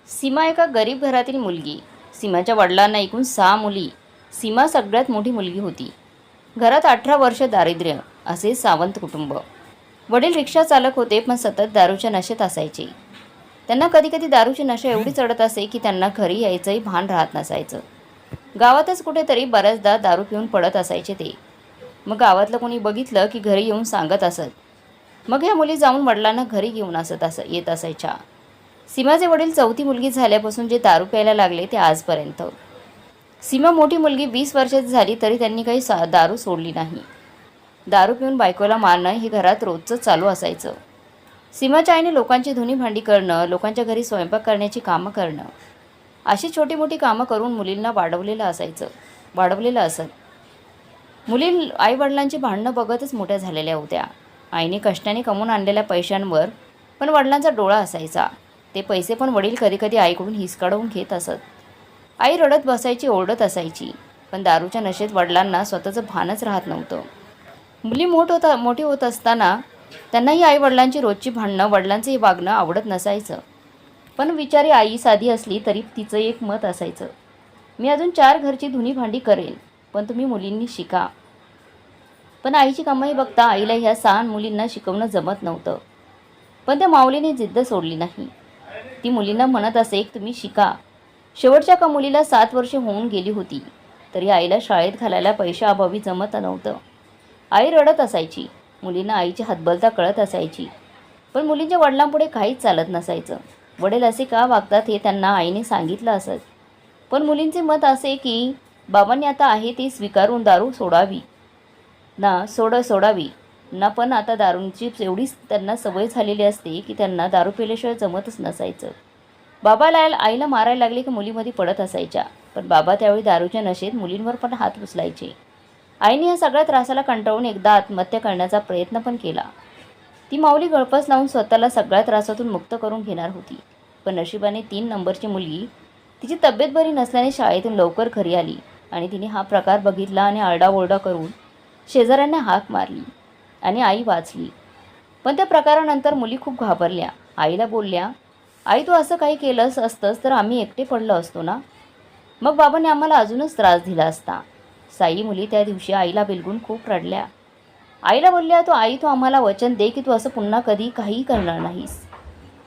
सीमा एका गरीब घरातील मुलगी. सीमाच्या वडिलांना एकूण 6 मुली. सीमा सगळ्यात मोठी मुलगी होती. घरात 18 वर्ष दारिद्र्य असे सावंत कुटुंब. वडील रिक्षा चालक होते, पण सतत दारूच्या नशेत असायचे. त्यांना कधीकधी दारूची नशा एवढी चढत असे की त्यांना घरी यायचंही भान राहत नसायचं. गावातच कुठेतरी बऱ्याचदा दारू पिऊन पडत असायचे ते. मग गावातलं कोणी बघितलं की घरी येऊन सांगत असत. मग ह्या मुली जाऊन वडिलांना घरी घेऊन येत असायच्या. सीमाचे वडील चौथी मुलगी झाल्यापासून जे दारू प्यायला लागले ते आजपर्यंत. सीमा मोठी मुलगी 20 वर्षाची झाली तरी त्यांनी काही दारू सोडली नाही. दारू पिऊन बायकोला मारणं हे घरात रोजचं चालू असायचं. सीमाच्या आईने लोकांची धुणी भांडी करणं, लोकांच्या घरी स्वयंपाक करण्याची कामं करणं, अशी छोटी मोठी कामं करून मुलींना वाढवलेलं असत. मुली आईवडिलांची भांडणं बघतच मोठ्या झालेल्या होत्या. आईने कष्टाने कमवून आणलेल्या पैशांवर पण वडिलांचा डोळा असायचा. ते पैसे पण वडील कधीकधी आईकडून हिसकावून घेत असत. आई रडत बसायची, ओरडत असायची. पण दारूच्या नशेत वडिलांना स्वतःचं भानच राहत नव्हतं. मुली मोठी होत असताना त्यांनाही आई वडिलांची रोजची भांडणं, वडिलांचं हे वागणं आवडत नसायचं. पण बिचारी आई साधी असली तरी तिचं एक मत असायचं, मी अजून 4 घरची धुणी भांडी करेन, पण तुम्ही मुलींनी शिका. पण आईची कमाई बघता आईला ह्या 6 मुलींना शिकवणं जमत नव्हतं. पण त्या माऊलीने जिद्द सोडली नाही. ती मुलींना म्हणत असे, तुम्ही शिका. शेवटच्या का मुलीला 7 वर्षे होऊन गेली होती, तरी आईला शाळेत घालायला पैशाअभावी जमत नव्हतं. आई रडत असायची. मुलींना आईची हतबलता कळत असायची. पण मुलींच्या वडिलांपुढे काहीच चालत नसायचं. वडील असे का वागतात हे त्यांना आईने सांगितलं असत. पण मुलींचे मत असे की बाबांनी आता आहे ते स्वीकारून दारू सोडावी ना. पण आता दारूंची एवढीच त्यांना सवय झालेली असते की त्यांना दारू पिल्याशिवाय जमतच नसायचं. बाबाला आईला मारायला लागले की मुलीमध्ये पडत असायच्या. पण बाबा त्यावेळी दारूच्या नशेत मुलींवर पण हात उचलायचे. आईने या सगळ्या त्रासाला कंटाळून एकदा आत्महत्या करण्याचा प्रयत्न पण केला. ती माऊली गळफस लावून स्वतःला सगळ्या त्रासातून मुक्त करून घेणार होती. पण नशिबाने 3 नंबरची मुलगी तिची तब्येत बरी नसल्याने शाळेतून लवकर घरी आली आणि तिने हा प्रकार बघितला आणि आरडाओरडा करून शेजाऱ्यांना हाक मारली आणि आई वाचली. पण त्या प्रकारानंतर मुली खूप घाबरल्या. आईला बोलल्या, आई तू असं काही केलंस असतंस तर आम्ही एकटे पडलो असतो ना. मग बाबांनी आम्हाला अजूनच त्रास दिला असता. साई मुली त्या दिवशी आईला बिलगून खूप रडल्या. आईला बोलल्या, तू आम्हाला वचन दे की तू असं पुन्हा कधी काही करणार नाहीस.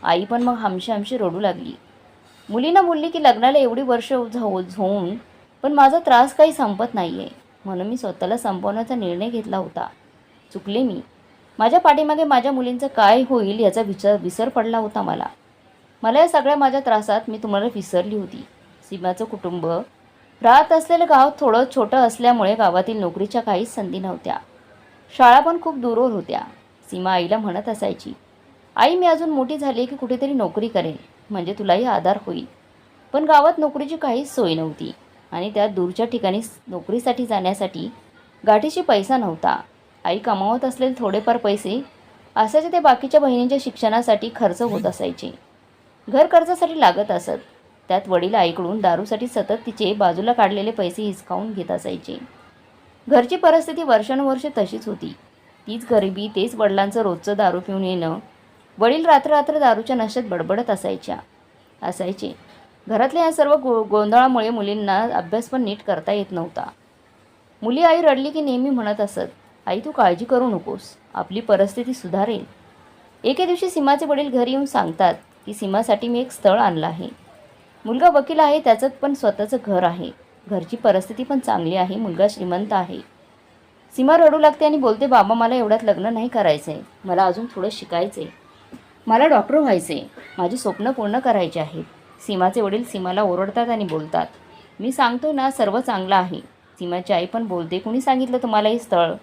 आई पण मग हमशी रडू लागली. मुलींना बोलली की लग्नाला एवढी वर्ष होऊन पण माझा त्रास काही संपत नाही आहे, म्हणून मी स्वतःला संपवण्याचा निर्णय घेतला होता. चुकले मी. माझ्या पाठीमागे माझ्या मुलींचं काय होईल याचा विसर पडला होता मला या सगळ्या माझ्या त्रासात मी तुम्हाला विसरली होती. सीमाचं कुटुंब राहत असलेलं गाव थोडं छोटं असल्यामुळे गावातील नोकरीच्या काहीच संधी नव्हत्या. शाळा पण खूप दूरवर होत्या. सीमा आईला म्हणत असायची, आई मी अजून मोठी झाली की कुठेतरी नोकरी करेन, म्हणजे तुलाही आधार होईल. पण गावात नोकरीची काहीच सोय नव्हती आणि त्या दूरच्या ठिकाणी नोकरीसाठी जाण्यासाठी गाठीशी पैसा नव्हता. आई कमावत असलेले थोडेफार पैसे असायचे ते बाकीच्या बहिणींच्या शिक्षणासाठी खर्च होत असायचे. घर कर्जासाठी लागत असत. त्यात वडील आईकडून दारूसाठी सतत तिचे बाजूला काढलेले पैसे हिसकावून घेत असायचे. घरची परिस्थिती वर्षानुवर्ष तशीच होती. तीच गरिबी, तेच वडिलांचं रोजचं दारू पिऊन येणं. वडील रात्र दारूच्या नशेत बडबडत असायचे. घरातल्या या सर्व गोंधळामुळे मुलींना अभ्यास पण नीट करता येत नव्हता. मुली आई रडली की नेहमी म्हणत असत, आई तू काळजी करू नकोस, आपली परिस्थिती सुधारेल. एके दिवशी सीमाचे वडील घरी येऊन सांगतात की सीमासाठी मी एक स्थळ आणलं आहे. मुलगा वकील आहे, त्याचं पण स्वतःचं घर आहे. घरची परिस्थिती पण चांगली आहे, मुलगा श्रीमंत आहे. सीमा रडू लागते आणि बोलते, बाबा मला एवढ्यात लग्न नाही करायचं आहे, मला अजून थोडं शिकायचं आहे, मला डॉक्टर व्हायचं आहे, माझी स्वप्न पूर्ण करायची आहेत. सीमाचे वडील सीमाला ओरडतात आणि बोलतात, मी सांगतो ना सर्व चांगलं आहे. सीमाची आई पण बोलते, कुणी सांगितलं तुम्हाला हे स्थळ?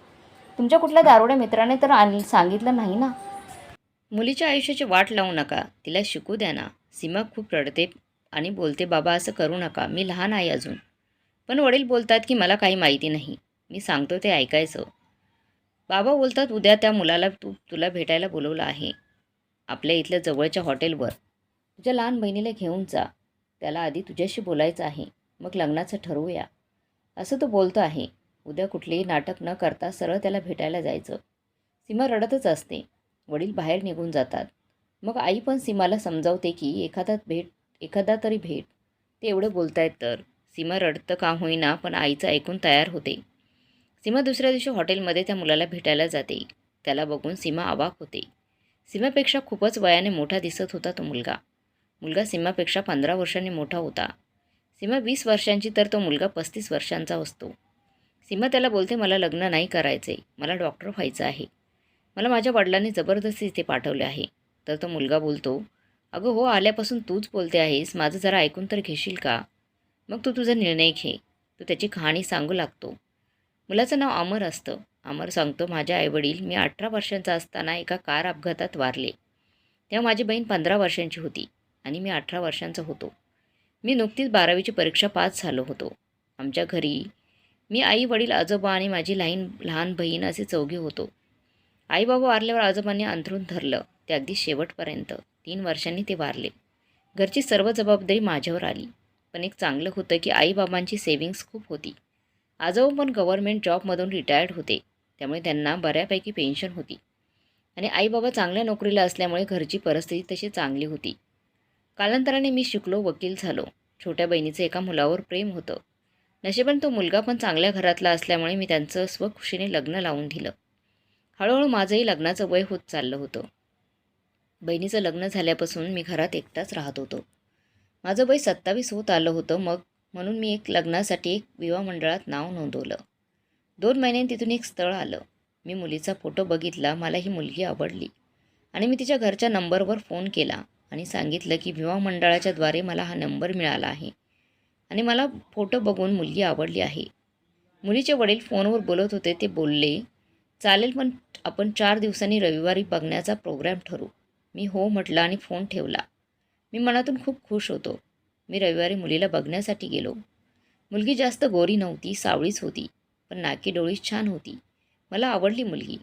तुमच्या कुठल्या दारुड्या मित्राने तर सांगितलं नाही ना. मुलीच्या आयुष्याची वाट लावू नका, तिला शिकू द्या ना. सीमा खूप रडते आणि बोलते, बाबा असं करू नका, मी लहान आहे अजून. पण वडील बोलतात की मला काही माहिती नाही, मी सांगतो ते ऐकायचं. बाबा बोलतात, उद्या त्या मुलाला तुला भेटायला बोलवलं आहे आपल्या इथल्या जवळच्या हॉटेलवर. तुझ्या लहान बहिणीला घेऊन जा, त्याला आधी तुझ्याशी बोलायचं आहे, मग लग्नाचं ठरवूया, असं तो बोलतो आहे. उद्या कुठलेही नाटक न करता सरळ त्याला भेटायला जायचं. सीमा रडतच असते. वडील बाहेर निघून जातात. मग आई पण सीमाला समजावते की एखादा भेट एखादा तरी भेट. ते एवढं बोलतायत तर. सीमा रडतं का होईना पण आईचं ऐकून तयार होते. सीमा दुसऱ्या दिवशी हॉटेलमध्ये त्या मुलाला भेटायला जाते. त्याला बघून सीमा अवाक होते. सीमापेक्षा खूपच वयाने मोठा दिसत होता तो मुलगा. मुलगा सीमापेक्षा 15 वर्षांनी मोठा होता. सीमा 20 वर्षांची तर तो मुलगा 35 वर्षांचा असतो. सीमा त्याला बोलते, मला लग्न नाही करायचे, मला डॉक्टर व्हायचं आहे. मला माझ्या वडिलांनी जबरदस्ती इथे पाठवले आहे. तर तो मुलगा बोलतो, अगं हो, आल्यापासून तूच बोलते आहेस, माझं जरा ऐकून तर घेशील का? मग तू तुझा निर्णय घे. तो त्याची कहाणी सांगू लागतो. मुलाचं नाव अमर असतं. अमर सांगतो, माझे आईवडील मी 18 वर्षांचा असताना एका कार अपघातात वारले. तेव्हा माझी बहीण 15 वर्षांची होती आणि मी 18 वर्षांचा होतो. मी नुकतीच 12वीची परीक्षा पास झालो होतो. आमच्या घरी मी, आई, वडील, आजोबा आणि माझी लहान बहीण असे चौघे होतो. आई बाबा वारल्यावर आजोबांनी अंथरूण धरलं. ते अगदी शेवटपर्यंत. 3 वर्षांनी ते वारले. घरची सर्व जबाबदारी माझ्यावर आली. पण एक चांगलं होतं की आईबाबांची सेव्हिंग्स खूप होती. आजोबा पण गव्हर्नमेंट जॉबमधून रिटायर्ड होते. त्यामुळे त्यांना बऱ्यापैकी पेन्शन होती. आणि आईबाबा चांगल्या नोकरीला असल्यामुळे घरची परिस्थिती तशी चांगली होती. कालांतराने मी शिकलो, वकील झालो. छोट्या बहिणीचं एका मुलावर प्रेम होतं. नशिबाने तो मुलगा पण चांगल्या घरातला असल्यामुळे मी त्यांचं स्वखुशीने लग्न लावून दिलं. हळूहळू माझंही लग्नाचं वय होत चाललं होतं. बहिणीचं लग्न झाल्यापासून मी घरात एकटाच राहत होतो. माझं वय 27 होत आलं होतं. म्हणून मी लग्नासाठी एक विवाह मंडळात नाव नोंदवलं. 2 महिन्यांनी तिथून एक स्थळ आलं. मी मुलीचा फोटो बघितला. मला ही मुलगी आवडली आणि मी तिच्या घरच्या नंबरवर फोन केला आणि सांगितलं की विवाह मंडळाच्या द्वारे मला हा नंबर मिळाला आहे आणि मला फोटो बघून मुलगी आवडली आहे. मुलीचे वडील फोनवर बोलत होते. ते बोलले, चालेल, पण आपण 4 दिवसांनी रविवारी बघण्याचा प्रोग्राम ठरवू. मी हो म्हटलं आणि फोन ठेवला. मी मनातून खूप खुश होतो. मी रविवारी मुलीला बघण्यासाठी गेलो. मुलगी जास्त गोरी नव्हती, सावळीच होती, पण नाकी डोळी छान होती. मला आवडली मुलगी.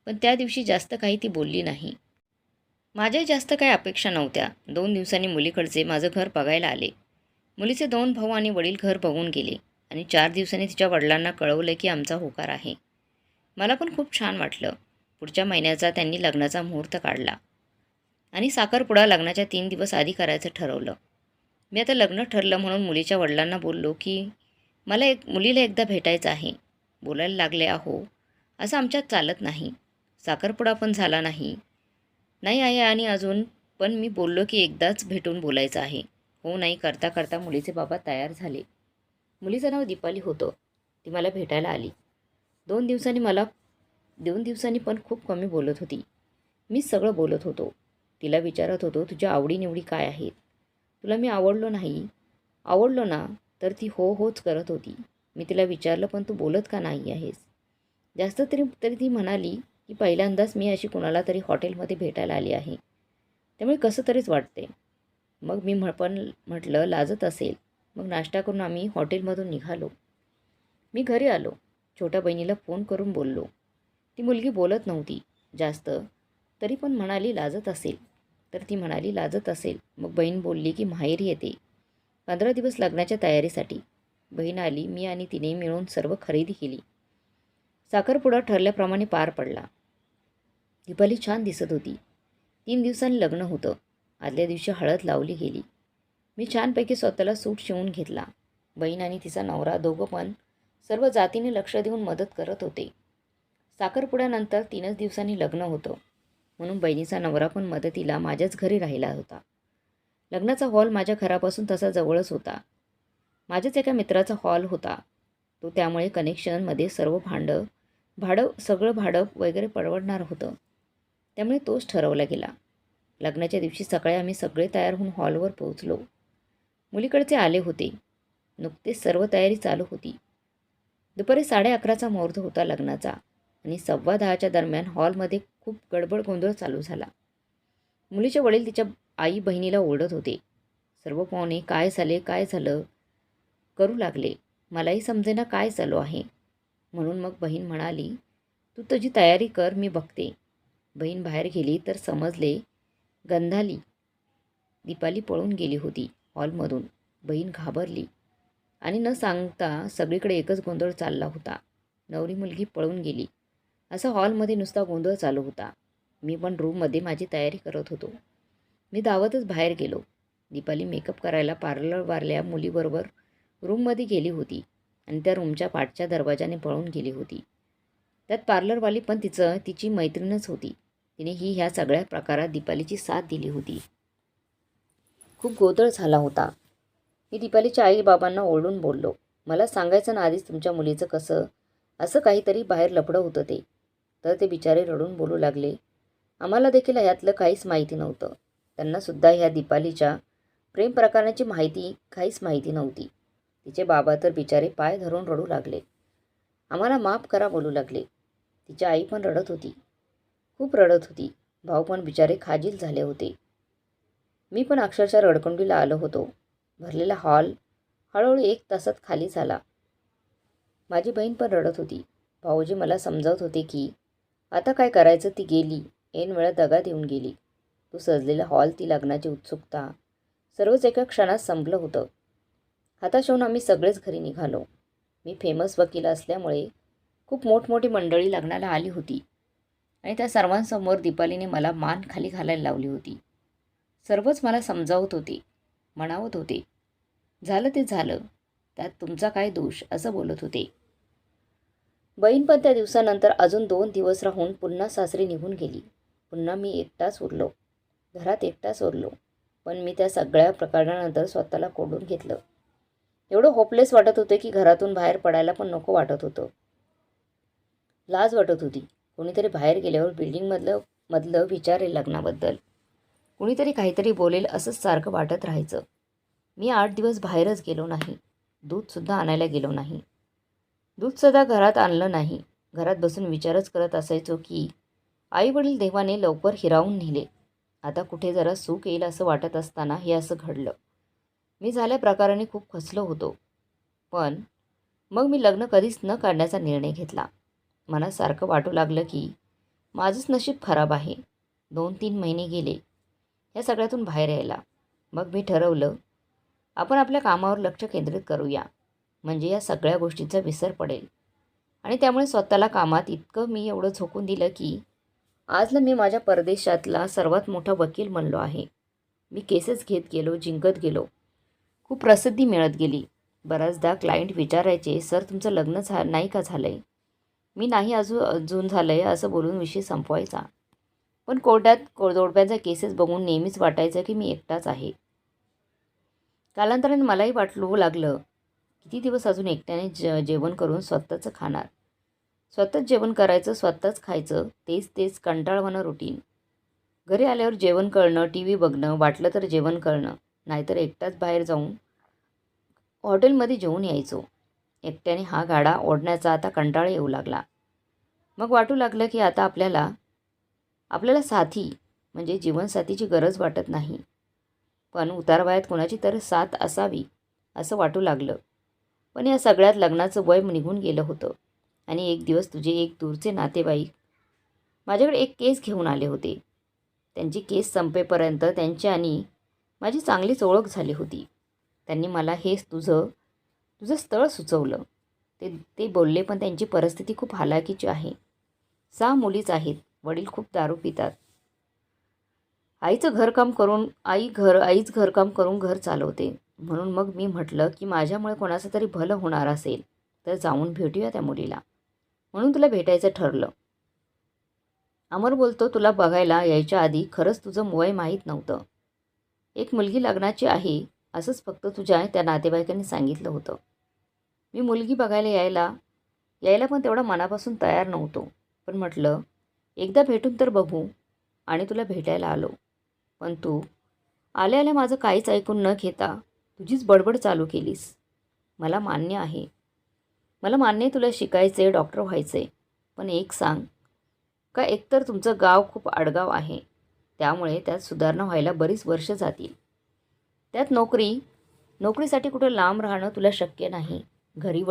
पण त्या दिवशी जास्त काही ती बोलली नाही. माझ्या जास्त काही अपेक्षा नव्हत्या. 2 दिवसांनी मुलीकडचे माझं घर बघायला आले. मुलीचे 2 भाऊ आणि वडील घर बघून गेले आणि 4 दिवसांनी तिच्या वडिलांना कळवलं की आमचा होकार आहे. मला पण खूप छान वाटलं. पुढच्या महिन्याचा त्यांनी लग्नाचा मुहूर्त काढला आणि साखरपुडा लग्नाच्या 3 दिवस आधी करायचं ठरवलं. मी आता लग्न ठरलं म्हणून मुलीच्या वडिलांना बोललो की मला मुलीला एकदा भेटायचं आहे. बोलायला लागले, अहो, असं आमच्यात चालत नाही. साखरपुडा पण झाला नाही आहे आणि अजून पण मी बोललो की एकदाच भेटून बोलायचं आहे. हो नाही करता करता मुलीचे बाबा तयार झाले. मुलीचं नाव दीपाली होतं. ती मला भेटायला आली. 2 दिवसांनी पण खूप कमी बोलत होती. मीच सगळं बोलत होतो. तिला विचारत होतो, तुझ्या आवडीनिवडी काय आहेत? तुला मी आवडलो ना? तर ती हो होच करत होती. मी तिला विचारलं, पण तू बोलत का नाही आहेस? जास्त तरी ती म्हणाली की पहिल्यांदाच मी अशी कुणाला तरी हॉटेलमध्ये भेटायला आली आहे. त्यामुळे कसं तरीच वाटते. मग मी पण म्हटलं, लाजत असेल. मग नाश्ता करून आम्ही हॉटेलमधून निघालो. मी घरी आलो. छोट्या बहिणीला फोन करून बोललो. ती मुलगी बोलत नव्हती जास्त, तरी पण म्हणाली लाजत असेल. तर ती म्हणाली लाजत असेल. मग बहीण बोलली की माहेरी येते 15 दिवस लग्नाच्या तयारीसाठी. बहीण आली. मी आणि तिने मिळून सर्व खरेदी केली. साखरपुडा ठरल्याप्रमाणे पार पडला. दीपाली छान दिसत होती. 3 दिवसांनी लग्न होतं. आदल्या दिवशी हळद लावली गेली. मी छानपैकी स्वतःला सूट शिवून घेतला. बहीण आणि तिचा नवरा दोघं पण सर्व जातीने लक्ष देऊन मदत करत होते. साखरपुड्यानंतर 3च दिवसांनी लग्न होतं. म्हणून बहिणीचा नवरा पण मदतीला माझ्याच घरी राहिला होता. लग्नाचा हॉल माझ्या घरापासून तसा जवळच होता. माझ्याच एका मित्राचा हॉल होता तो. त्यामुळे कनेक्शनमध्ये सगळं भाडं वगैरे परवडणार होतं. त्यामुळे तोच ठरवला गेला. लग्नाच्या दिवशी सकाळी आम्ही सगळे तयार होऊन हॉलवर पोहोचलो. मुलीकडचे आले होते. नुकतेच सर्व तयारी चालू होती. दुपारी 11:30चा मुहूर्त होता लग्नाचा आणि 10:15च्या दरम्यान हॉलमध्ये खूप गडबड गोंधळ चालू झाला. मुलीचे वडील तिच्या आई बहिणीला ओरडत होते. सर्व पाहुणे काय झालं करू लागले. मलाही समजेना काय चालू आहे. म्हणून मग बहीण म्हणाली, तू तुझी तयारी कर, मी बघते. बहीण बाहेर गेली तर समजले गंधाली. दीपाली पळून गेली होती हॉलमधून. बहीण घाबरली आणि न सांगता सगळीकडे एकच गोंधळ चालला होता. नवरी मुलगी पळून गेली असा हॉलमध्ये नुसता गोंधळ चालू होता. मी पण रूममध्ये माझी तयारी करत होतो. मी धावतच बाहेर गेलो. दीपाली मेकअप करायला पार्लरवाल्या मुलीबरोबर रूममध्ये गेली होती आणि त्या रूमच्या पाठच्या दरवाजाने पळून गेली होती. त्यात पार्लरवाली पण तिची मैत्रीणच होती. तिने ह्या सगळ्या प्रकारात दीपालीची साथ दिली होती. खूप गोंधळ झाला होता. मी दीपालीच्या आई बाबांना ओरडून बोललो, मला सांगायचं ना आधीच तुमच्या मुलीचं कसं असं काहीतरी बाहेर लफडं होतं ते. तर ते बिचारे रडून बोलू लागले, आम्हाला देखील ह्यातलं काहीच माहिती नव्हतं. त्यांनासुद्धा ह्या दीपालीच्या प्रेम प्रकाराची काहीच माहिती नव्हती. तिचे बाबा तर बिचारे पाय धरून रडू लागले. आम्हाला माफ करा बोलू लागले. तिची आई पण रडत होती, खूप रडत होती. भाऊ पण बिचारे खाजील झाले होते. मी पण अक्षरशः रडकुंडीला आलो होतो. भरलेला हॉल हळूहळू 1 तासात खाली झाला. माझी बहीण पण रडत होती. भाऊजी मला समजावत होते की आता काय करायचं, ती गेली, ऐन वेळा दगा देऊन गेली. तो सजलेला हॉल, ती लग्नाची उत्सुकता, सर्वच एका क्षणात संपलं होतं. हताश होऊन आम्ही सगळेच घरी निघालो. मी फेमस वकील असल्यामुळे खूप मोठमोठी मंडळी लग्नाला आली होती आणि त्या सर्वांसमोर दीपालीने मला मान खाली घालायला लावली होती. सर्वच मला समजावत होते, म्हणावत होते, झालं ते झालं, त्यात तुमचा काय दोष, असं बोलत होते. बहीण पण त्या दिवसानंतर अजून 2 दिवस राहून पुन्हा सासरी निघून गेली. पुन्हा मी एकटाच उरलो, घरात एकटाच उरलो. पण मी त्या सगळ्या प्रकारानंतर स्वतःला कोंडून घेतलं. एवढं होपलेस वाटत होते की घरातून बाहेर पडायला पण नको वाटत होतं. लाज वाटत होती. कोणीतरी बाहेर गेल्यावर बिल्डिंगमधलं विचारेल लग्नाबद्दल, कुणीतरी काहीतरी बोलेल असंच सारखं वाटत राहायचं. मी 8 दिवस बाहेरच गेलो नाही. दूधसुद्धा आणायला गेलो नाही. दूधसुद्धा घरात आणलं नाही. घरात बसून विचारच करत असायचो की आईवडील देवाने लवकर हिरावून नेले. आता कुठे जरा सुख येईल असं वाटत असताना हे असं घडलं. मी झाल्या प्रकाराने खूप खचलो होतो. पण मग मी लग्न कधीच न काढण्याचा निर्णय घेतला. मला सारखं वाटू लागलं की माझंच नशीब खराब आहे. 2-3 महिने गेले या सगळ्यातून बाहेर यायला. मग मी ठरवलं, आपण आपल्या कामावर लक्ष केंद्रित करूया, म्हणजे या सगळ्या गोष्टीचा विसर पडेल. आणि त्यामुळे स्वतःला कामात इतकं मी एवढं झोकून दिलं की आजला मी माझ्या परदेशातला सर्वात मोठा वकील बनलो आहे. मी केसेस घेत गेलो, जिंकत गेलो. खूप प्रसिद्धी मिळत गेली. बऱ्याचदा क्लायंट विचारायचे, सर तुमचं लग्न नाही का झालं आहे? मी नाही अजून झालं आहे असं बोलून विषय संपवायचा. पण कोर्टात जोडप्यांच्या केसेस बघून नेहमीच वाटायचं की मी एकटाच आहे. कालांतराने मलाही वाटू लागलं, किती दिवस अजून एकट्याने जेवण करून स्वतःचं खाणार, स्वतःच जेवण करायचं, स्वतःच खायचं, तेच कंटाळवाणं रुटीन. घरी आल्यावर जेवण करणं, टी व्ही बघणं, वाटलं तर जेवण करणं, नाहीतर एकटाच बाहेर जाऊन हॉटेलमध्ये जेवून यायचो. एकट्याने हा गाडा ओढण्याचा आता कंटाळा येऊ लागला. मग वाटू लागलं की आता आपल्याला साथी म्हणजे जीवनसाथीची गरज वाटत नाही, पण उतारवयात कोणाची तर साथ असावी असं वाटू लागलं. पण या सगळ्यात लग्नाचं वय निघून गेलं होतं आणि एक दिवस तुझे एक दूरचे नातेवाईक माझ्याकडे एक केस घेऊन आले होते. त्यांची केस संपेपर्यंत त्यांची आणि माझी चांगलीच ओळख झाली होती. त्यांनी मला हेच तुझं स्थळ सुचवलं. ते बोलले, पण त्यांची परिस्थिती खूप हालाकीची आहे. 6 मुलीच आहेत. वडील खूप दारू पितात. आईच घरकाम करून घर चालवते. म्हणून मग मी म्हटलं की माझ्यामुळे कोणाचं तरी भलं होणार असेल तर जाऊन भेटूया त्या मुलीला. म्हणून तुला भेटायचं ठरलं. अमर बोलतो, तुला बघायला यायच्या आधी खरंच तुझं वय माहीत नव्हतं. एक मुलगी लग्नाची आहे असंच फक्त तुझ्या त्या नातेवाईकांनी सांगितलं होतं. मी मुलगी बघायला यायला पण तेवढा मनापासून तयार नव्हतो. पण म्हटलं एकदा भेटून तर बघू आणि तुला भेटायला आलो. पण तू आल्या माझं काहीच ऐकून न घेता तुझीच बडबड चालू केलीस. मला मान्य आहे तुला शिकायचे, डॉक्टर व्हायचे. पण एक सांग का, एकतर तुमचं गाव खूप आडगाव आहे, त्यामुळे त्यात सुधारणा व्हायला बरीच वर्ष जातील. त्यात नोकरीसाठी कुठं लांब राहणं तुला शक्य नाही. घरी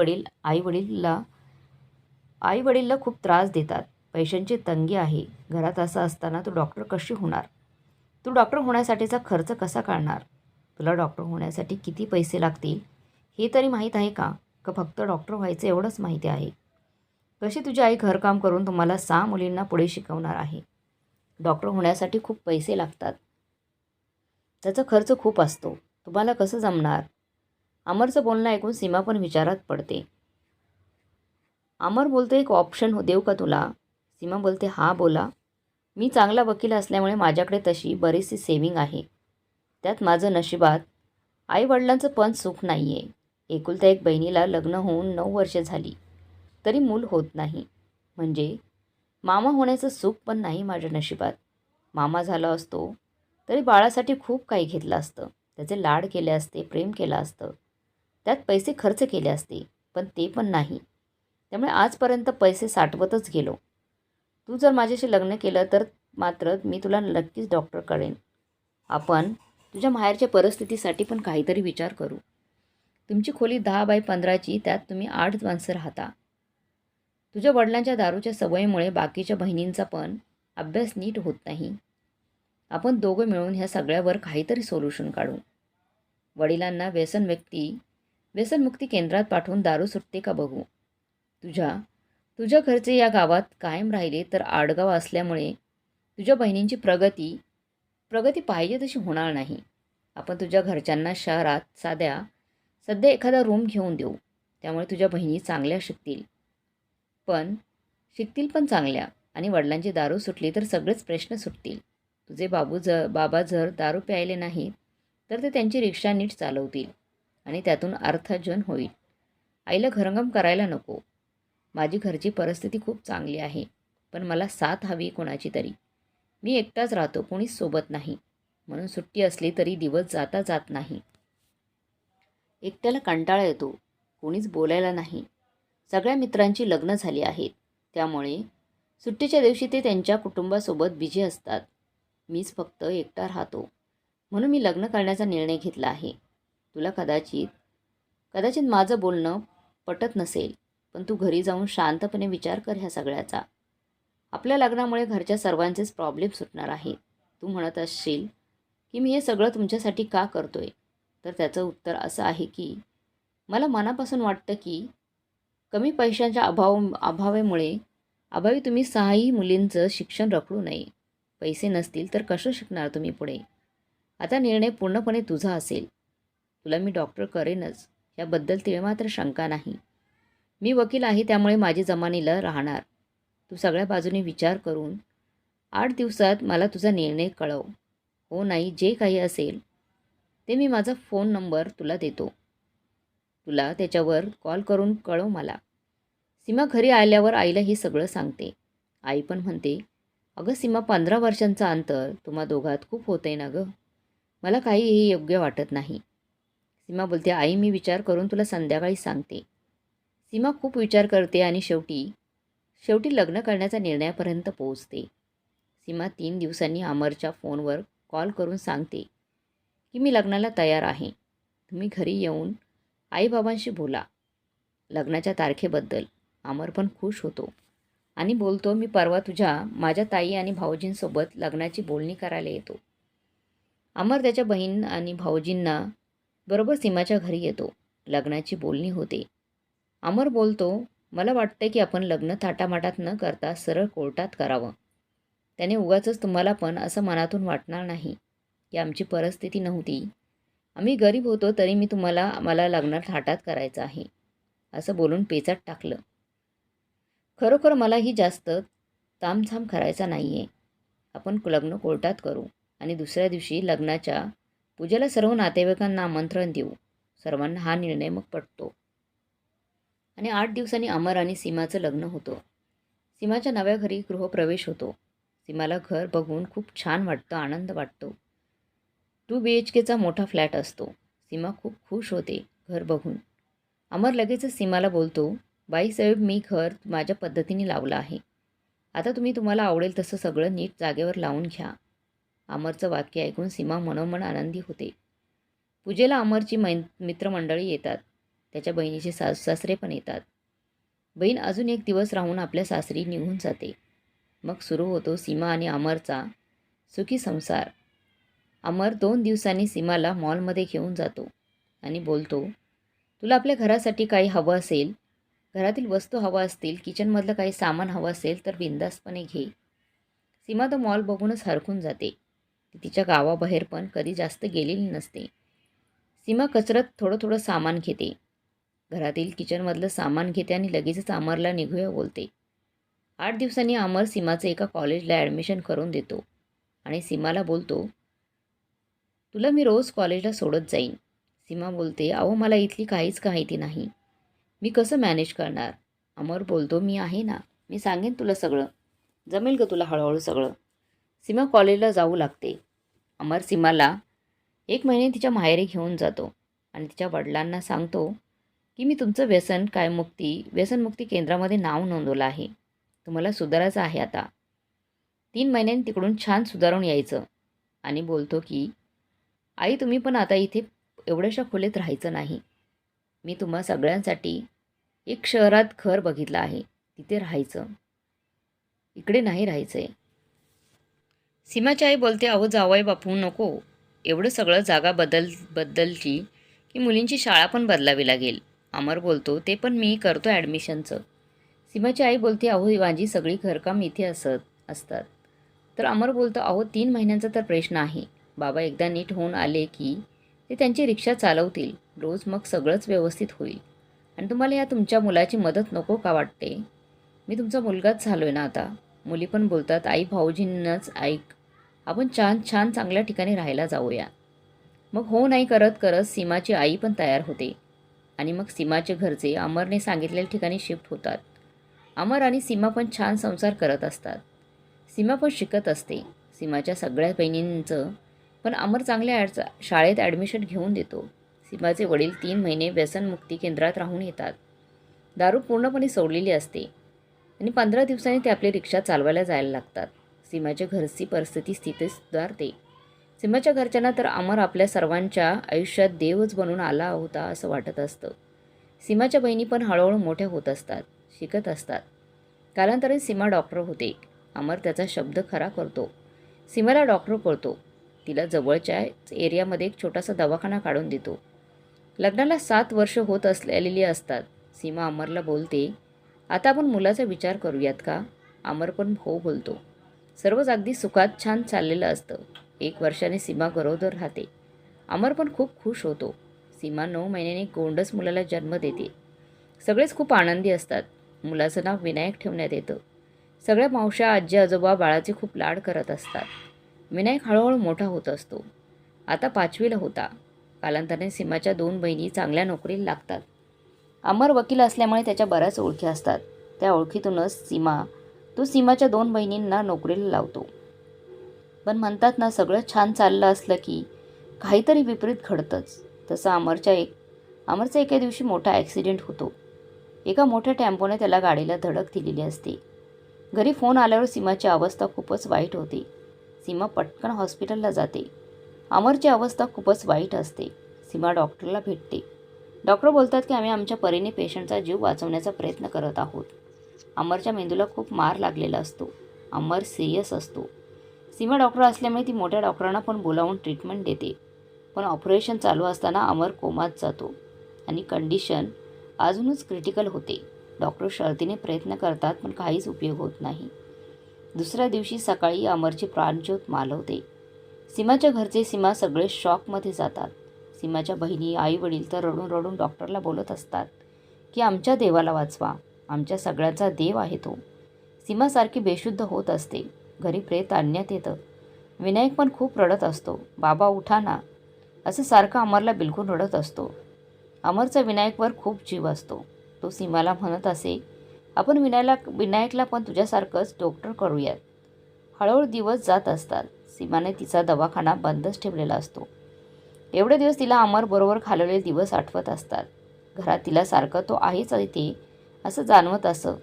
आईवडीलला खूप त्रास देतात. पैशांची तंगी आहे घरात. असं असताना तू डॉक्टर कशी होणार? तू डॉक्टर होण्यासाठीचा खर्च कसा काढणार? तुला डॉक्टर होण्यासाठी किती पैसे लागतील हे तरी माहीत आहे का फक्त डॉक्टर व्हायचं एवढंच माहिती आहे? कशी तुझी आई घरकाम करून तुम्हाला 6 मुलींना पुढे शिकवणार आहे? डॉक्टर होण्यासाठी खूप पैसे लागतात. त्याचा खर्च खूप असतो. तुम्हाला कसं जमणार? अमरचं बोलणं ऐकून सीमा पण विचारात पडते. अमर बोलतो, एक ऑप्शन देऊ का तुला? सीमा बोलते, हां बोला. मी चांगला वकील असल्यामुळे माझ्याकडे तशी बरीचशी सेव्हिंग आहे. त्यात माझं नशिबात आई-वडिलांचं पण सुख नाही आहे. एकुलत्या एक बहिणीला लग्न होऊन 9 वर्ष झाली, तरी मूल होत नाही. म्हणजे मामा होण्याचं सुख पण नाही माझ्या नशिबात. मामा झाला असतो, तरी बाळासाठी खूप काही घेतलं असतं. त्याचे लाड केले असते, प्रेम केलं असतं. त्यात पैसे खर्च केले असते, पण ते पण नाही. त्यामुळे आजपर्यंत पैसे साठवतच गेलो. तू जर माझ्याशी लग्न केलं तर मात्र मी तुला नक्कीच डॉक्टर करेन. आपण तुझ्या माहेरच्या परिस्थितीसाठी पण काहीतरी विचार करू. तुमची खोली 10x15ची, त्यात तुम्ही 8 माणसं राहता. तुझ्या वडिलांच्या दारूच्या सवयीमुळे बाकीच्या बहिणींचा पण अभ्यास नीट होत नाही. आपण दोघं मिळून ह्या सगळ्यावर काहीतरी सोल्युशन काढू. वडिलांना व्यसनमुक्ती केंद्रात पाठवून दारू सुटते का बघू. तुझ्या तुझ्या घरचे या गावात कायम राहिले तर आडगाव असल्यामुळे तुझ्या बहिणींची प्रगती पाहिजे तशी होणार नाही. आपण तुझ्या घरच्यांना शहरात सध्या एखादा रूम घेऊन देऊ. त्यामुळे तुझ्या बहिणी चांगल्या शिकतील पण चांगल्या. आणि वडिलांची दारू सुटली तर सगळेच प्रश्न सुटतील. तुझे बाबा जर दारू प्यायले नाही तर ते त्यांची रिक्षा नीट चालवतील आणि त्यातून अर्थार्जन होईल. आईला घरंगम करायला नको. माझी घरची परिस्थिती खूप चांगली आहे, पण मला साथ हवी कोणाची तरी. मी एकटाच राहतो, कोणीच सोबत नाही. म्हणून सुट्टी असली तरी दिवस जात नाही. एकट्याला कंटाळा येतो, कोणीच बोलायला नाही. सगळ्या मित्रांची लग्न झाली आहेत, त्यामुळे सुट्टीच्या दिवशी ते त्यांच्या कुटुंबासोबत बिझी असतात. मीच फक्त एकटा राहतो. म्हणून मी लग्न करण्याचा निर्णय घेतला आहे. तुला कदाचित माझं बोलणं पटत नसेल, पण तू घरी जाऊन शांतपणे विचार कर ह्या सगळ्याचा. आपल्या लग्नामुळे घरच्या सर्वांचेच प्रॉब्लेम सुटणार आहेत. तू म्हणत असशील की मी हे सगळं तुमच्यासाठी का करतोय, तर त्याचं उत्तर असं आहे की मला मनापासून वाटतं की कमी पैशांच्या अभावी तुम्ही 6ही मुलींचं शिक्षण रखडू नये. पैसे नसतील तर कसं शिकणार तुम्ही पुढे? आता निर्णय पूर्णपणे तुझा असेल. तुला मी डॉक्टर करेनच, याबद्दल तिळे मात्र शंका नाही. मी वकील आहे, त्यामुळे माझी जमानीला राहणार. तू सगळ्या बाजूने विचार करून 8 दिवसात मला तुझा निर्णय कळव. हो नाही जे काही असेल ते मी माझा फोन नंबर तुला देतो. तुला त्याच्यावर कॉल करून कळव मला. सीमा घरी आल्यावर आईला हे सगळं सांगते. आई पण म्हणते, अगं सीमा, 15 वर्षांचं अंतर तुम्हा दोघात खूप होतंय ना गं. मला काहीही योग्य वाटत नाही. सीमा बोलते, आई मी विचार करून तुला संध्याकाळी सांगते. सीमा खूप विचार करते आणि शेवटी लग्न करण्याच्या निर्णयापर्यंत पोहोचते. सीमा 3 दिवसांनी अमरच्या फोनवर कॉल करून सांगते की मी लग्नाला तयार आहे. तुम्ही घरी येऊन आईबाबांशी बोला. लग्नाच्या तारखेबद्दल अमर पण खुश होतो आणि बोलतो, मी परवा माझ्या ताई आणि भाऊजींसोबत लग्नाची बोलणी करायला येतो. अमर त्याच्या बहीण आणि भाऊजींना बरोबर सीमाच्या घरी येतो. लग्नाची बोलणी होते. अमर बोलतो, मला वाटतं की आपण लग्न थाटामाटात न करता सरळ कोर्टात करावं. त्याने उगाचच तुम्हाला पण असं मनातून वाटणार नाही की आमची परिस्थिती नव्हती, आम्ही गरीब होतो, तरी मला लग्न थाटात करायचं आहे, असं बोलून पेचात टाकलं. खरोखर मलाही जास्त तामझाम करायचा नाही आहे. आपण लग्न कोर्टात करू आणि दुसऱ्या दिवशी लग्नाच्या पूजेला सर्व नातेवाईकांना आमंत्रण देऊ. सर्वांना हा निर्णय मग पटतो. आणि 8 दिवसांनी अमर आणि सीमाचं लग्न होतं. सीमाच्या नव्या घरी गृहप्रवेश होतो. सीमाला घर बघून खूप छान वाटतं, आनंद वाटतो. 2 BHKचा मोठा फ्लॅट असतो. सीमा खूप खुश होते घर बघून. अमर लगेचच सीमाला बोलतो, बाईसाहेब, मी घर माझ्या पद्धतीने लावलं आहे. आता तुम्हाला आवडेल तसं सगळं नीट जागेवर लावून घ्या. अमरचं वाक्य ऐकून सीमा मनोमन आनंदी होते. पूजेला अमरची मित्रमंडळी येतात. त्याच्या बहिणीचे सासरे पण येतात. बहीण अजून एक दिवस राहून आपल्या सासरी निघून जाते. मग सुरू होतो सीमा आणि अमरचा सुखी संसार. अमर 2 दिवसांनी सीमाला मॉलमध्ये घेऊन जातो आणि बोलतो, तुला आपल्या घरासाठी काही हवं असेल, घरातील वस्तू हवा असतील, किचनमधलं काही सामान हवं असेल तर बिनधास्तपणे घे. सीमा तो मॉल बघूनच हरखून जाते. ती तिच्या गावाबाहेर पण कधी जास्त गेलेली नसते. सीमा कचऱ्यात थोडं थोडं सामान घेते. घरातील किचनमधलं सामान घेते आणि लगेचच अमरला निघूया बोलते. 8 दिवसांनी अमर सीमाचं एका कॉलेजला ॲडमिशन करून देतो आणि सीमाला बोलतो, तुला मी रोज कॉलेजला सोडत जाईन. सीमा बोलते, अहो मला इथली काहीच माहिती नाही. मी कसं मॅनेज करणार? अमर बोलतो, मी आहे ना. मी सांगेन तुला सगळं. जमेल का तुला हळूहळू सगळं? सीमा कॉलेजला जाऊ लागते. अमर सीमाला 1 महिने तिच्या माहेरी घेऊन जातो आणि तिच्या वडिलांना सांगतो की मी तुमचं व्यसनमुक्ती केंद्रामध्ये नाव नोंदवलं आहे. तुम्हाला सुधारायचं आहे आता. 3 महिन्यांनी तिकडून छान सुधारून यायचं आणि बोलतो की आई तुम्ही पण आता इथे एवढ्याशा खोलीत राहायचं नाही. मी तुम्हा सगळ्यांसाठी एक शहरात घर बघितलं आहे. तिथे राहायचं. इकडे नाही राहायचं आहे. सीमाची आई बोलते, अहो जावई बापू नको. एवढं सगळं जागा बदलची की मुलींची शाळा पण बदलावी लागेल. अमर बोलतो, ते पण मी करतो ॲडमिशनचं. सीमाची आई बोलते, अहो माझी सगळी घरकाम इथे असतात. तर अमर बोलतो, अहो 3 महिन्यांचा तर प्रश्न आहे. बाबा एकदा नीट होऊन आले की ते त्यांची रिक्षा चालवतील रोज, मग सगळंच व्यवस्थित होईल. आणि तुम्हाला या तुमच्या मुलाची मदत नको का वाटते? मी तुमचा मुलगाच झालोय ना आता. मुली पण बोलतात, आई भाऊजींनाच ऐक. आपण छान छान चांगल्या ठिकाणी राहायला जाऊया. मग हो नाही करत करत सीमाची आई पण तयार होते आणि मग सीमाचे घरचे अमरने सांगितलेल्या ठिकाणी शिफ्ट होतात. अमर आणि सीमा पण छान संसार करत असतात. सीमा पण शिकत असते. सीमाच्या सगळ्या बहिणींचं पण अमर चांगल्या शाळेत ॲडमिशन घेऊन देतो. सीमाचे वडील 3 महिने व्यसनमुक्ती केंद्रात राहून येतात. दारू पूर्णपणे सोडलेली असते आणि 15 दिवसांनी ते आपली रिक्षा चालवायला जायला लागतात. सीमाच्या घरची परिस्थिती सुधारते. सीमाच्या घरच्यांना तर अमर आपल्या सर्वांच्या आयुष्यात देवच बनून आला होता असं वाटत असतं. सीमाच्या बहिणी पण हळूहळू मोठ्या होत असतात, शिकत असतात. कालांतराने सीमा डॉक्टर होते. अमर त्याचा शब्द खरा करतो. सीमाला डॉक्टर करतो. तिला जवळच्या एरियामध्ये एक छोटासा दवाखाना काढून देतो. लग्नाला 7 वर्ष होत आलेली असतात. सीमा अमरला बोलते, आता आपण मुलाचा विचार करूयात का? अमर पण हो बोलतो. सर्वच अगदी सुखात छान चाललेलं असतं. 1 वर्षाने सीमा गरोदर राहते. अमर पण खूप खुश होतो. सीमा 9 महिन्याने गोंडस मुलाला जन्म देते. सगळेच खूप आनंदी असतात. मुलाचं नाव विनायक ठेवण्यात येतं. सगळ्या मावश्या, आजी आजोबा बाळाचे खूप लाड करत असतात. विनायक हळूहळू मोठा होत असतो. आता 5वीला होता. कालांतराने सीमाच्या 2 बहिणी चांगल्या नोकरीला लागतात. अमर वकील असल्यामुळे त्याच्या बऱ्याच ओळखी असतात. त्या ओळखीतूनच तो सीमाच्या 2 बहिणींना नोकरीला लावतो. पण म्हणतात ना, सगळं छान चाललं असलं की काहीतरी विपरीत घडतंच. तसं अमरचा एके दिवशी मोठा ॲक्सिडेंट होतो. एका मोठ्या टेम्पोने त्याला गाडीला धडक दिलेली असते. घरी फोन आल्यावर सीमाची अवस्था खूपच वाईट होते. सीमा पटकन हॉस्पिटलला जाते. अमरची अवस्था खूपच वाईट असते. सीमा डॉक्टरला भेटते. डॉक्टर बोलतात की आम्ही आमच्या परीने पेशंटचा जीव वाचवण्याचा प्रयत्न करत आहोत. अमरच्या मेंदूला खूप मार लागलेला असतो. अमर सिरियस असतो. सीमा डॉक्टर असल्यामुळे ती मोठ्या डॉक्टरांना पण बोलावून ट्रीटमेंट देते. पण ऑपरेशन चालू असताना अमर कोमात जातो आणि कंडिशन अजूनच क्रिटिकल होते. डॉक्टर शर्तीने प्रयत्न करतात पण काहीच उपयोग होत नाही. दुसऱ्या दिवशी सकाळी अमरची प्राणज्योत मालवते. सीमाच्या घरचे सगळे शॉकमध्ये जातात. सीमाच्या बहिणी, आई वडील तर रडून रडून डॉक्टरला बोलत असतात की आमच्या देवाला वाचवा, आमच्या सगळ्यांचा देव आहे तो. सीमा सारखी बेशुद्ध होत असते. घरी प्रेत आणण्यात येतं. विनायक पण खूप रडत असतो. बाबा उठा ना, असं सारखं अमरला बिलकुल रडत असतो. अमरचा विनायकवर खूप जीव असतो. तो सीमाला म्हणत असे, आपण विनायकला पण तुझ्यासारखंच डॉक्टर करूयात. हळूहळू दिवस जात असतात. सीमाने तिचा दवाखाना बंदच ठेवलेला असतो. एवढे दिवस तिला अमरबरोबर घालवलेले दिवस आठवत असतात. घरात तिला सारखं तो आहेच इथे असं जाणवत असं.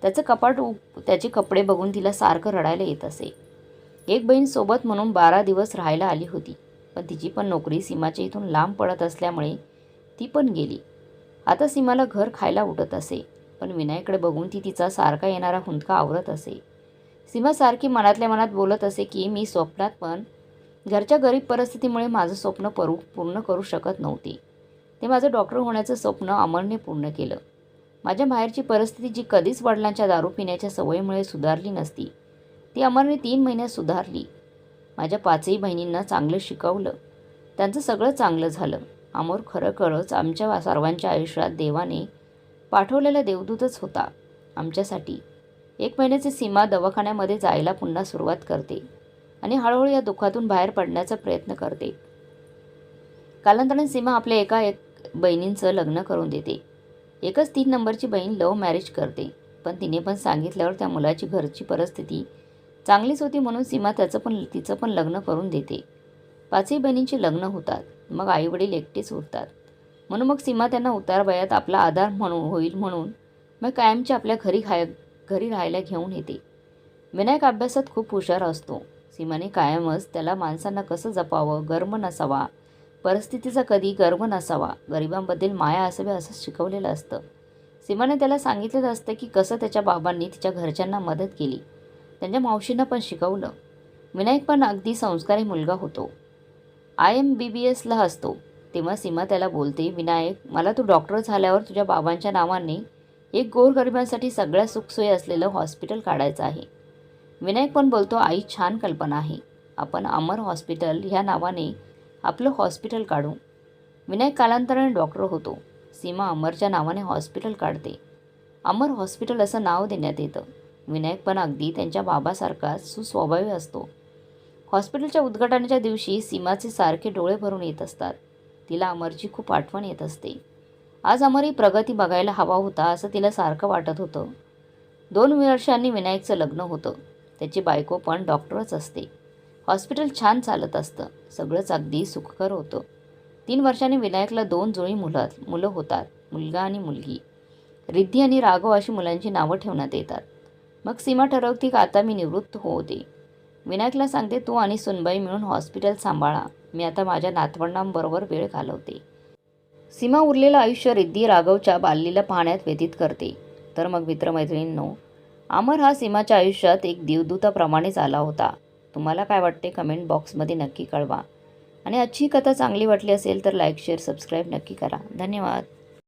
त्याचे कपडे बघून तिला सारखं रडायला येत असे. एक बहीण सोबत म्हणून 12 दिवस राहायला आली होती. पण तिची पण नोकरी सीमाच्या इथून लांब पडत असल्यामुळे ती पण गेली. आता सीमाला घर खायला उठत असे. पण विनायकडे बघून ती तिचा सारखा येणारा हुंदका आवरत असे. सीमा सारखी मनातल्या मनात बोलत असे की मी स्वप्नात पण घरच्या गरीब परिस्थितीमुळे माझं स्वप्न पूर्ण करू शकत नव्हते. ते माझं डॉक्टर होण्याचं स्वप्न अमरने पूर्ण केलं. माझ्या माहेरची परिस्थिती जी कधीच वडिलांच्या दारू पिण्याच्या सवयीमुळे सुधारली नसती, ती अमरने 3 महिन्यात सुधारली. माझ्या 5ही बहिणींना चांगलं शिकवलं. त्यांचं सगळं चांगलं झालं. अमोल खरोखरच आमच्या सर्वांच्या आयुष्यात देवाने पाठवलेला देवदूतच होता आमच्यासाठी. 1 महिन्याची सीमा दवाखान्यामध्ये जायला पुन्हा सुरुवात करते आणि हळूहळू या दुःखातून बाहेर पडण्याचा प्रयत्न करते. कालांतराने सीमा आपल्या एका बहिणींचं लग्न करून देते. एकच 3 नंबरची बहीण लव्ह मॅरेज करते, पण तिने पण सांगितल्यावर त्या मुलाची घरची परिस्थिती चांगलीच होती म्हणून सीमा तिचं पण लग्न करून देते. 5ही बहिणींची लग्न होतात. मग आईवडील एकटेच उरतात. म्हणून मग सीमा त्यांना उतारवयात आपला आधार होईल म्हणून मग कायमची आपल्या घरी राहायला घेऊन येते. विनायक अभ्यासात खूप हुशार असतो. सीमाने कायमच त्याला माणसांना कसं जपावं, गर्व नसावा, परिस्थितीचा कधी गर्व नसावा, गरिबांबद्दल माया असावी असं शिकवलेलं असतं. सीमाने त्याला सांगितलेलं असतं की कसं त्याच्या बाबांनी तिच्या घरच्यांना मदत केली. त्यांच्या मावशींना पण शिकवलं. विनायक पण अगदी संस्कारी मुलगा होतो. IMBBSला असतो. तेव्हा सीमा त्याला बोलते, विनायक, मला तू डॉक्टर झाल्यावर तुझ्या बाबांच्या नावाने एक गोरगरिबांसाठी सगळ्या सुखसोयी असलेलं हॉस्पिटल काढायचं आहे. विनायक पण बोलतो, आई, छान कल्पना आहे. आपण अमर हॉस्पिटल ह्या नावाने आपलं हॉस्पिटल काढू. विनायक कालांतराने डॉक्टर होतो. सीमा अमरच्या नावाने हॉस्पिटल काढते. अमर हॉस्पिटल असं नाव देण्यात येतं. विनायक पण अगदी त्यांच्या बाबासारखाच सुस्वभावी असतो. हॉस्पिटलच्या उद्घाटनाच्या दिवशी सीमाचे सारखे डोळे भरून येत असतात. तिला अमरची खूप आठवण येत असते. आज अमर ही प्रगती बघायला हवा होता असं तिला सारखं वाटत होतं. 2 वर्षांनी विनायकचं लग्न होतं. त्याची बायको पण डॉक्टरच असते. हॉस्पिटल छान चालत असतं. सगळंच अगदी सुखकर होतं. 3 वर्षांनी विनायकला 2 जुळी मुलं होतात. मुलगा आणि मुलगी. रिद्धी आणि राघव अशी मुलांची नावं ठेवण्यात येतात. मग सीमा ठरवते की आता मी निवृत्त होते. विनायकला सांगते, तू आणि सुनबाई मिळून हॉस्पिटल सांभाळा. मी आता माझ्या नातवंडांबरोबर वेळ घालवते. सीमा उरलेलं आयुष्य रिद्धी राघवच्या बाललीला पाहण्यात व्यतीत करते. तर मग मित्रमैत्रिणींनो, अमर हा सीमाच्या आयुष्यात एक देवदूताप्रमाणेच आला होता. तुम्हाला काय वाटते कमेंट बॉक्समध्ये नक्की कळवा. आणि आजची कथा चांगली वाटली असेल तर लाईक, शेअर, सबस्क्राईब नक्की करा. धन्यवाद.